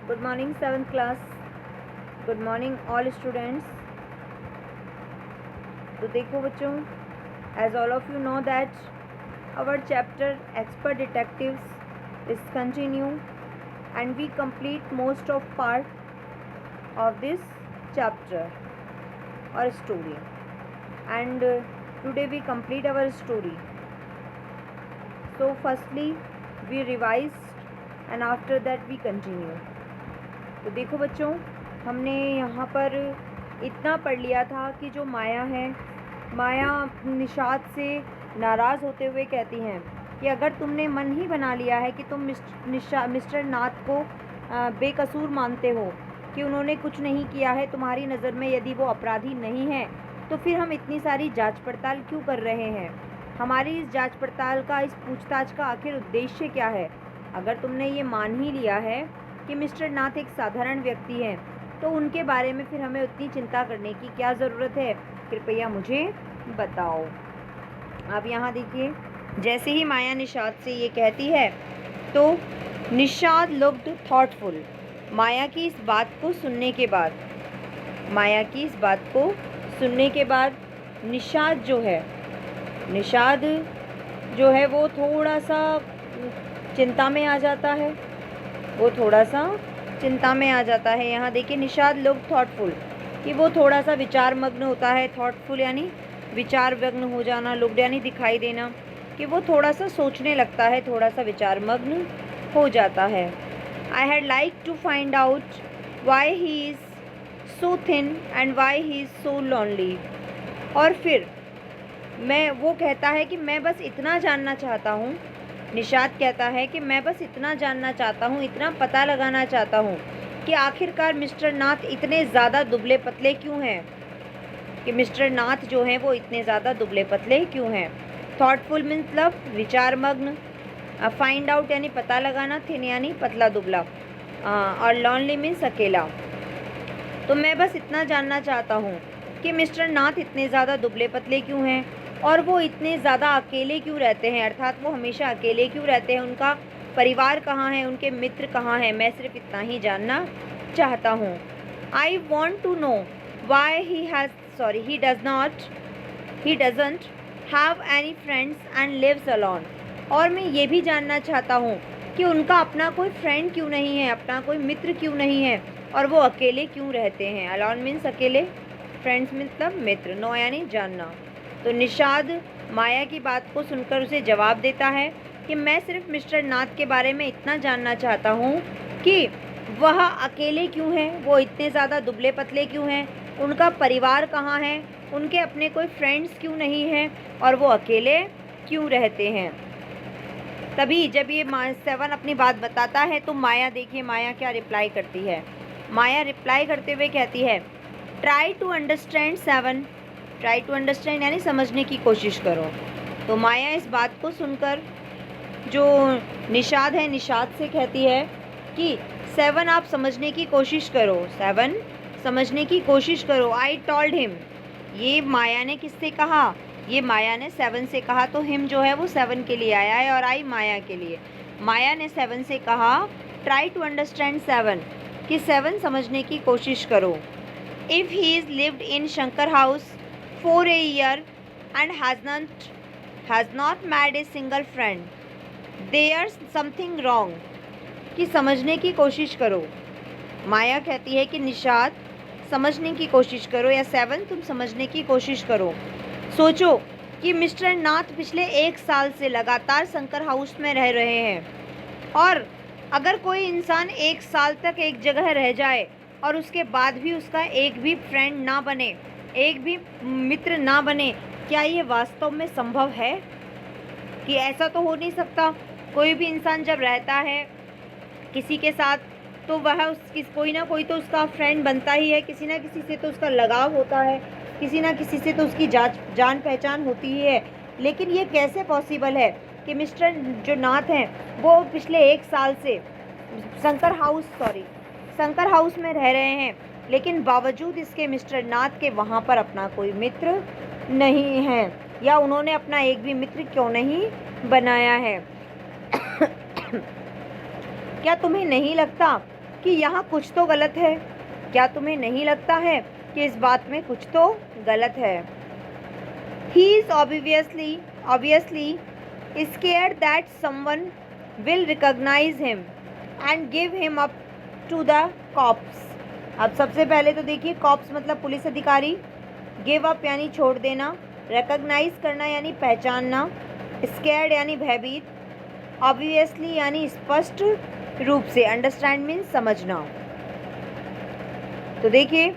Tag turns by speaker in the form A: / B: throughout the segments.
A: Good morning, 7th class. Good morning, all students. तो देखो बच्चों, as all of you know that our chapter Expert Detectives is continue and we complete most of part of this chapter or story, and today we complete our story. So firstly we revised and after that we continue. तो देखो बच्चों, हमने यहाँ पर इतना पढ़ लिया था कि जो माया है, माया निषाद से नाराज़ होते हुए कहती हैं कि अगर तुमने मन ही बना लिया है कि तुम मिस्टर नाथ को बेकसूर मानते हो, कि उन्होंने कुछ नहीं किया है, तुम्हारी नज़र में यदि वो अपराधी नहीं है, तो फिर हम इतनी सारी जांच पड़ताल क्यों कर रहे हैं? हमारी इस जांच पड़ताल का, इस पूछताछ का आखिर उद्देश्य क्या है? अगर तुमने ये मान ही लिया है कि मिस्टर नाथ एक साधारण व्यक्ति हैं, तो उनके बारे में फिर हमें उतनी चिंता करने की क्या ज़रूरत है? कृपया मुझे बताओ। अब यहाँ देखिए, जैसे ही माया निषाद से ये कहती है तो निषाद लुक्ड थॉटफुल। माया की इस बात को सुनने के बाद, निषाद जो है वो थोड़ा सा चिंता में आ जाता है। यहाँ देखिए, निषाद लुक थॉटफुल, कि वो थोड़ा सा विचार मग्न होता है। थॉटफुल यानी विचार मग्न हो जाना, लुक्ड यानी दिखाई देना, कि वो थोड़ा सा सोचने लगता है, थोड़ा सा विचार मग्न हो जाता है। I had like to find out why he is so thin and why he is so lonely. और फिर वो कहता है कि मैं बस इतना जानना चाहता हूँ, निषाद कहता है कि मैं बस इतना जानना चाहता हूँ, इतना पता लगाना चाहता हूँ कि आखिरकार मिस्टर नाथ इतने ज़्यादा दुबले पतले क्यों हैं, थॉटफुल मतलब विचार मग्न, फाइंड आउट यानी पता लगाना, थिन यानी पतला दुबला, और लॉनली मीन्स अकेला। तो मैं बस इतना जानना चाहता हूँ कि मिस्टर नाथ इतने ज़्यादा दुबले पतले क्यों हैं और वो इतने ज़्यादा अकेले क्यों रहते हैं, अर्थात वो हमेशा अकेले क्यों रहते हैं, उनका परिवार कहाँ है, उनके मित्र कहाँ हैं, मैं सिर्फ इतना ही जानना चाहता हूँ। I want to know why he doesn't have any friends and lives alone. और मैं ये भी जानना चाहता हूँ कि उनका अपना कोई फ्रेंड क्यों नहीं है, अपना कोई मित्र क्यों नहीं है, और वो अकेले क्यों रहते हैं। अलोन मीन्स अकेले, फ्रेंड्स मतलब मित्र, नो यानी जानना। तो निषाद माया की बात को सुनकर उसे जवाब देता है कि मैं सिर्फ मिस्टर नाथ के बारे में इतना जानना चाहता हूँ कि वह अकेले क्यों हैं, वो इतने ज़्यादा दुबले पतले क्यों हैं, उनका परिवार कहाँ है, उनके अपने कोई फ्रेंड्स क्यों नहीं हैं, और वो अकेले क्यों रहते हैं। तभी जब ये 7 अपनी बात बताता है तो माया, देखिए माया क्या रिप्लाई करती है। माया रिप्लाई करते हुए कहती है, try to understand 7, try to understand यानी समझने की कोशिश करो। तो माया इस बात को सुनकर जो निषाद है, निषाद से कहती है कि 7 आप समझने की कोशिश करो, 7 समझने की कोशिश करो। आई टॉल्ड हिम, ये माया ने किससे कहा, ये माया ने 7 से कहा। तो हिम जो है वो 7 के लिए आया है और आई माया के लिए। माया ने 7 से कहा ट्राई टू अंडरस्टैंड 7, कि 7 समझने की कोशिश करो। If he is lived in Shankar house for a year and has not made a single friend, there's something wrong, कि समझने की कोशिश करो। माया कहती है कि निषाद समझने की कोशिश करो, या 7 तुम समझने की कोशिश करो। सोचो कि मिस्टर नाथ पिछले 1 साल से लगातार शंकर हाउस में रह रहे हैं, और अगर कोई इंसान 1 साल तक एक जगह रह जाए और उसके बाद भी उसका एक भी फ्रेंड ना बने, एक भी मित्र ना बने, क्या ये वास्तव में संभव है? कि ऐसा तो हो नहीं सकता। कोई भी इंसान जब रहता है किसी के साथ तो वह कोई ना कोई तो उसका फ्रेंड बनता ही है, किसी ना किसी से तो उसका लगाव होता है, किसी ना किसी से तो उसकी जान पहचान होती ही है। लेकिन ये कैसे पॉसिबल है कि मिस्टर जो नाथ हैं वो पिछले 1 साल से शंकर हाउस में रह रहे हैं, लेकिन बावजूद इसके मिस्टर नाथ के वहाँ पर अपना कोई मित्र नहीं है, या उन्होंने अपना एक भी मित्र क्यों नहीं बनाया है। क्या तुम्हें नहीं लगता कि यहाँ कुछ तो गलत है। क्या तुम्हें नहीं लगता है कि इस बात में कुछ तो गलत है? He is obviously scared that someone will recognize him and give him up to the cops. अब सबसे पहले तो देखिए, कॉप्स मतलब पुलिस अधिकारी, गिव अप यानी छोड़ देना, रिकॉग्नाइज करना यानी पहचानना, स्कैर्ड यानी भयभीत, ऑब्वियसली यानी स्पष्ट रूप से, अंडरस्टैंड मीन्स समझना। तो देखिए,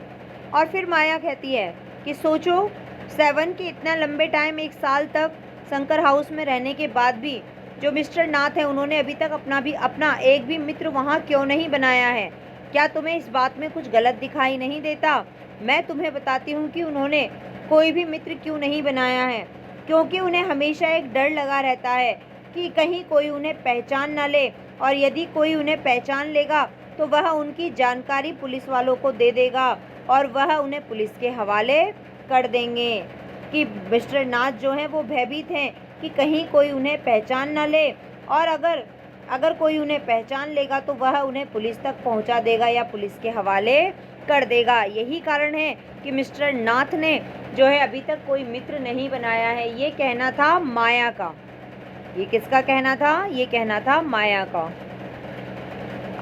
A: और फिर माया कहती है कि सोचो, 7 के इतना लंबे टाइम, 1 साल तक शंकर हाउस में रहने के बाद भी जो मिस्टर नाथ है, उन्होंने अभी तक अपना एक भी मित्र वहाँ क्यों नहीं बनाया है? क्या तुम्हें इस बात में कुछ गलत दिखाई नहीं देता? मैं तुम्हें बताती हूँ कि उन्होंने कोई भी मित्र क्यों नहीं बनाया है, क्योंकि उन्हें हमेशा एक डर लगा रहता है कि कहीं कोई उन्हें पहचान न ले, और यदि कोई उन्हें पहचान लेगा तो वह उनकी जानकारी पुलिस वालों को दे देगा और वह उन्हें पुलिस के हवाले कर देंगे। कि मिस्टर नाथ जो हैं वो भयभीत हैं कि कहीं कोई उन्हें पहचान न ले, और अगर कोई उन्हें पहचान लेगा तो वह उन्हें पुलिस तक पहुंचा देगा या पुलिस के हवाले कर देगा। यही कारण है कि मिस्टर नाथ ने जो है अभी तक कोई मित्र नहीं बनाया है। ये कहना था माया का। ये किसका कहना था? ये कहना था माया का।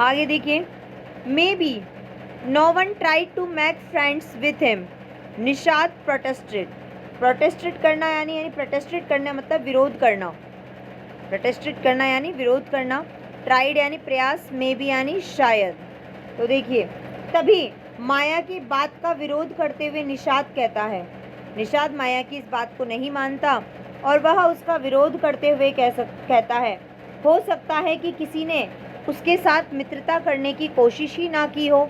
A: आगे देखिए, maybe no one tried to make friends with him, Nishad protested. Protested करना यानी प्रोटेस्टेड करना मतलब विरोध करना, प्रोटेस्टेड करना यानी विरोध करना, ट्राइड यानी प्रयास, मे बी यानी शायद। तो देखिए, तभी माया की बात का विरोध करते हुए निषाद कहता है, निषाद माया की इस बात को नहीं मानता और वह उसका विरोध करते हुए कहता है, हो सकता है कि किसी ने उसके साथ मित्रता करने की कोशिश ही ना की हो,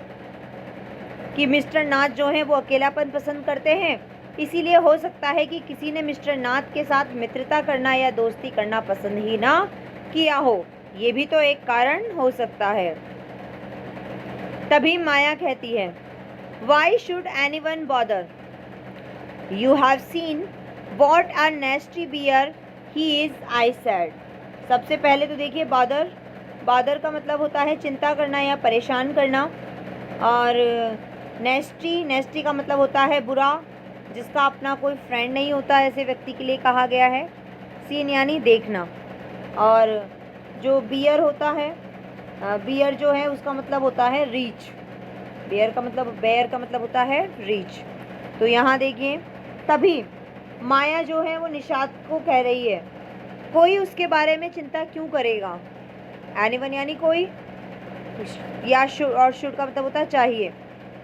A: कि मिस्टर नाथ जो हैं वो अकेलापन पसंद करते हैं, इसीलिए हो सकता है कि किसी ने मिस्टर नाथ के साथ मित्रता करना या दोस्ती करना पसंद ही ना किया हो। ये भी तो एक कारण हो सकता है। तभी माया कहती है, Why should anyone bother? You have seen what a nasty bear he is, I said. सबसे पहले तो देखिए, बादर का मतलब होता है चिंता करना या परेशान करना, और नेस्टी का मतलब होता है बुरा, जिसका अपना कोई फ्रेंड नहीं होता, ऐसे व्यक्ति के लिए कहा गया है। सीन यानी देखना, और जो बियर होता है, बियर जो है उसका मतलब होता है रीच, बेयर का मतलब होता है रीच। तो यहाँ देखिए, तभी माया जो है वो निषाद को कह रही है, कोई उसके बारे में चिंता क्यों करेगा? एनीवन यानी कोई, या शुड का मतलब होता है चाहिए,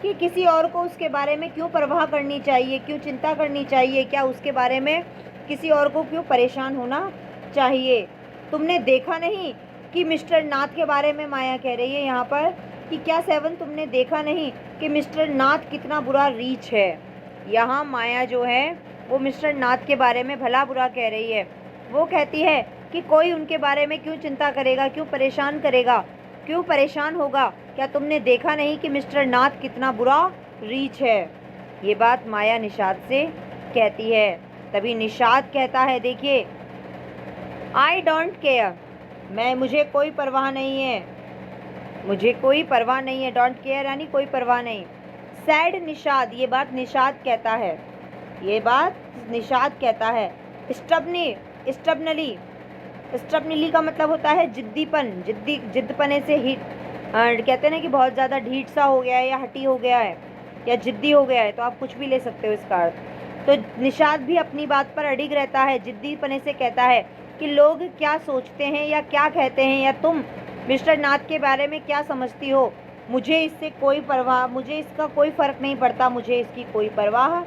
A: कि किसी और को उसके बारे में क्यों परवाह करनी चाहिए, क्यों चिंता करनी चाहिए, क्या उसके बारे में किसी और को क्यों परेशान होना चाहिए? तुमने देखा नहीं कि मिस्टर नाथ के बारे में माया कह रही है यहाँ पर कि क्या 7 तुमने देखा नहीं कि मिस्टर नाथ कितना बुरा रीच है? यहाँ माया जो है वो मिस्टर नाथ के बारे में भला बुरा कह रही है। वो कहती है कि कोई उनके बारे में क्यों चिंता करेगा, क्यों परेशान करेगा, क्यों परेशान होगा? क्या तुमने देखा नहीं कि मिस्टर नाथ कितना बुरा रीच है? ये बात माया निषाद से कहती है। तभी निषाद कहता है, देखिए, आई डोंट केयर, मुझे कोई परवाह नहीं है, मुझे कोई परवाह नहीं है। डोंट केयर यानी कोई परवाह नहीं। सैड निषाद, ये बात निषाद कहता है, ये बात निषाद कहता है। स्टबनली का मतलब होता है जिद्दीपन, जिद्दपने से हिट, कहते हैं ना कि बहुत ज़्यादा ढीठ सा हो गया है या हटी हो गया है या जिद्दी हो गया है, तो आप कुछ भी ले सकते हो इसका अर्थ। तो निषाद भी अपनी बात पर अडिग रहता है, जिद्दीपने से कहता है कि लोग क्या सोचते हैं या क्या कहते हैं, या तुम मिस्टर नाथ के बारे में क्या समझती हो, मुझे इससे कोई परवाह, मुझे इसका कोई फ़र्क नहीं पड़ता, मुझे इसकी कोई परवाह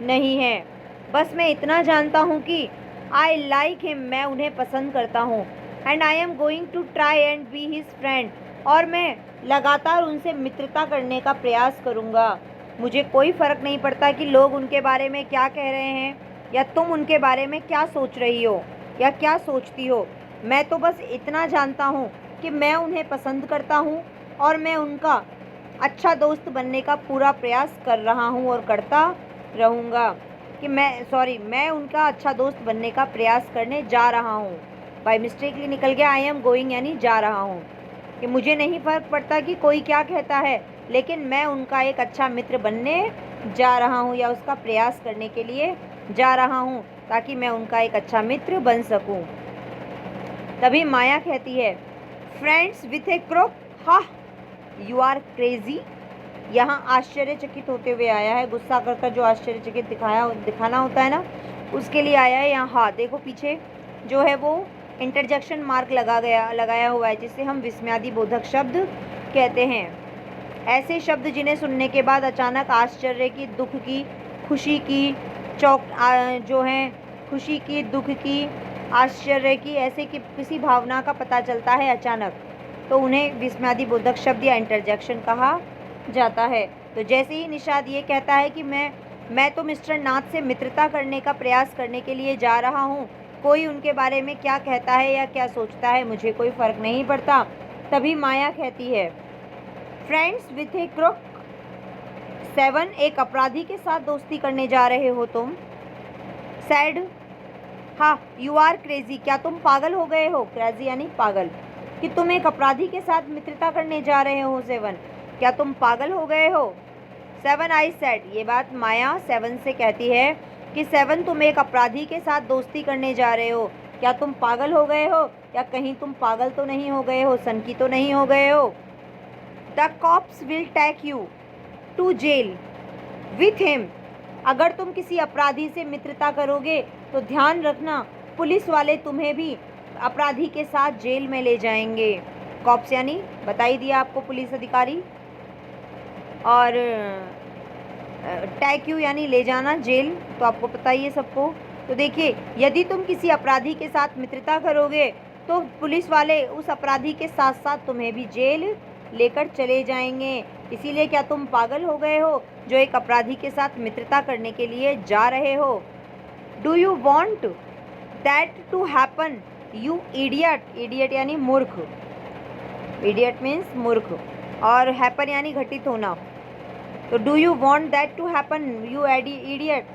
A: नहीं है। बस मैं इतना जानता हूँ कि आई लाइक हिम, मैं उन्हें पसंद करता हूँ, and I am going to try and be his friend, और मैं लगातार उनसे मित्रता करने का प्रयास करूँगा। मुझे कोई फ़र्क नहीं पड़ता कि लोग उनके बारे में क्या कह रहे हैं या तुम उनके बारे में क्या सोच रही हो या क्या सोचती हो। मैं तो बस इतना जानता हूँ कि मैं उन्हें पसंद करता हूँ और मैं उनका अच्छा दोस्त बनने का पूरा प्रयास कर रहा हूँ और करता रहूँगा। कि मैं उनका अच्छा दोस्त बनने का प्रयास करने जा रहा हूँ। बाय मिस्टेकली निकल गया आई एम गोइंग यानी जा रहा हूँ। कि मुझे नहीं फ़र्क पड़ता कि कोई क्या कहता है, लेकिन मैं उनका एक अच्छा मित्र बनने जा रहा हूँ या उसका प्रयास करने के लिए जा रहा हूँ ताकि मैं उनका एक अच्छा मित्र बन सकूँ। तभी माया कहती है, फ्रेंड्स विथ ए क्रोक, हा यू आर क्रेजी। यहाँ आश्चर्यचकित होते हुए आया है, गुस्सा कर कर जो आश्चर्यचकित दिखाना होता है ना, उसके लिए आया है यहाँ। हाँ देखो पीछे जो है वो इंटरजेक्शन मार्क लगाया हुआ है, जिसे हम विस्मयादिबोधक शब्द कहते हैं। ऐसे शब्द जिन्हें सुनने के बाद अचानक आश्चर्य की, दुख की, खुशी की, जो है खुशी की, दुख की, आश्चर्य की, ऐसे कि किसी भावना का पता चलता है अचानक, तो उन्हें विस्मयादिबोधक शब्द या इंटरजेक्शन कहा जाता है। तो जैसे ही निषाद ये कहता है कि मैं तो मिस्टर नाथ से मित्रता करने का प्रयास करने के लिए जा रहा हूँ, कोई उनके बारे में क्या कहता है या क्या सोचता है मुझे कोई फ़र्क नहीं पड़ता, तभी माया कहती है, फ्रेंड्स विथ ए क्रोक, 7 एक अपराधी के साथ दोस्ती करने जा रहे हो तुम। सैड, हाँ यू आर क्रेजी, क्या तुम पागल हो गए हो। क्रेजी यानी पागल, कि तुम एक अपराधी के साथ मित्रता करने जा रहे हो। 7 क्या तुम पागल हो गए हो। 7 आई सेड, ये बात माया 7 से कहती है कि 7 तुम एक अपराधी के साथ दोस्ती करने जा रहे हो, क्या तुम पागल हो गए हो, या कहीं तुम पागल तो नहीं हो गए हो, सनकी तो नहीं हो गए हो। The cops will take you to jail with him, अगर तुम किसी अपराधी से मित्रता करोगे तो ध्यान रखना पुलिस वाले तुम्हें भी अपराधी के साथ जेल में ले जाएंगे। कॉप्स यानी बता ही दिया आपको, पुलिस अधिकारी, और टैक यू यानी ले जाना, जेल, तो आपको पता ही है सबको। तो देखिए, यदि तुम किसी अपराधी के साथ मित्रता करोगे तो पुलिस वाले उस अपराधी के साथ साथ तुम्हें भी जेल लेकर चले जाएंगे। इसीलिए क्या तुम पागल हो गए हो जो एक अपराधी के साथ मित्रता करने के लिए जा रहे हो। Do you want that to happen you idiot, idiot यानी मूर्ख, इडियट मीन्स मूर्ख, और हैपन यानी घटित होना। तो do you want that to happen you idiot,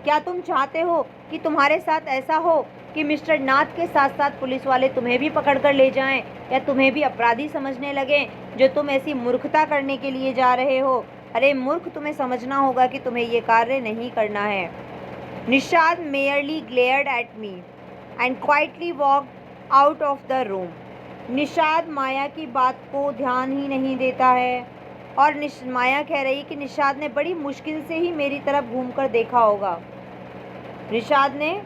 A: क्या तुम चाहते हो कि तुम्हारे साथ ऐसा हो कि मिस्टर नाथ के साथ साथ पुलिस वाले तुम्हें भी पकड़ कर ले जाएं, या तुम्हें भी अपराधी समझने लगें जो तुम ऐसी मूर्खता करने के लिए जा रहे हो। अरे मूर्ख, तुम्हें समझना होगा कि तुम्हें ये कार्य नहीं करना है। Nishad merely glared at me and quietly walked out of the room. Nishad Maya की बात को ध्यान ही नहीं देता है, और माया कह रही कि निषाद ने बड़ी मुश्किल से ही मेरी तरफ घूमकर देखा होगा। निषाद ने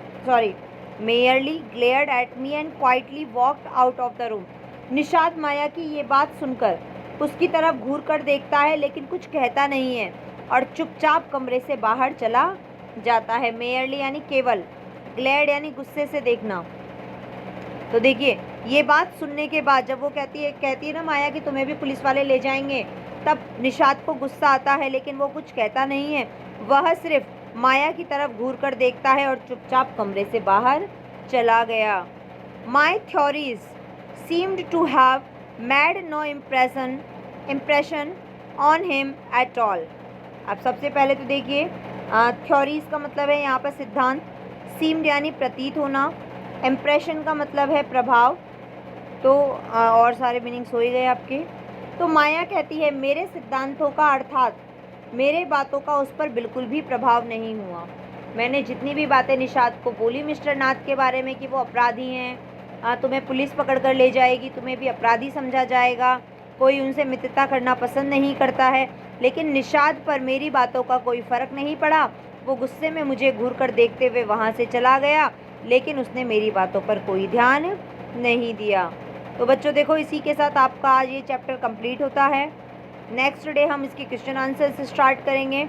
A: merely glared at me and quietly walked out of the room. Nishad Maya की ये बात सुनकर उसकी तरफ घूर कर देखता है, लेकिन कुछ कहता नहीं है और चुपचाप कमरे से बाहर चला जाता है। मेयरली यानी केवल, ग्लेयर्ड यानी गुस्से से देखना। तो देखिए, ये बात सुनने के बाद जब वो कहती है ना माया कि तुम्हें भी पुलिस वाले ले जाएंगे, तब निषाद को गुस्सा आता है, लेकिन वो कुछ कहता नहीं है। वह सिर्फ माया की तरफ घूर कर देखता है और चुपचाप कमरे से बाहर चला गया। My theories seemed to have made no impression on him at all. अब सबसे पहले तो देखिए, थ्योरीज का मतलब है यहाँ पर सिद्धांत, सीम्ड यानी प्रतीत होना, इम्प्रेशन का मतलब है प्रभाव, तो और सारे मीनिंग्स हो ही गए आपके। तो माया कहती है मेरे सिद्धांतों का, अर्थात मेरे बातों का उस पर बिल्कुल भी प्रभाव नहीं हुआ। मैंने जितनी भी बातें निषाद को बोली मिस्टर नाथ के बारे में कि वो अपराधी हैं, तुम्हें पुलिस पकड़ कर ले जाएगी, तुम्हें भी अपराधी समझा जाएगा, कोई उनसे मित्रता करना पसंद नहीं करता है, लेकिन निषाद पर मेरी बातों का कोई फ़र्क नहीं पड़ा। वो गुस्से में मुझे घूर कर देखते हुए वहाँ से चला गया, लेकिन उसने मेरी बातों पर कोई ध्यान नहीं दिया। तो बच्चों देखो, इसी के साथ आपका आज ये चैप्टर कंप्लीट होता है। नेक्स्ट डे हम इसके क्वेश्चन आंसर से स्टार्ट करेंगे।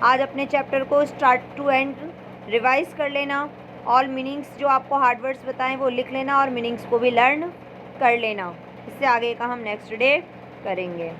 A: आज अपने चैप्टर को स्टार्ट टू एंड रिवाइज कर लेना। ऑल मीनिंग्स जो आपको हार्ड वर्ड्स बताएं वो लिख लेना और मीनिंग्स को भी लर्न कर लेना। इससे आगे का हम नेक्स्ट डे करेंगे।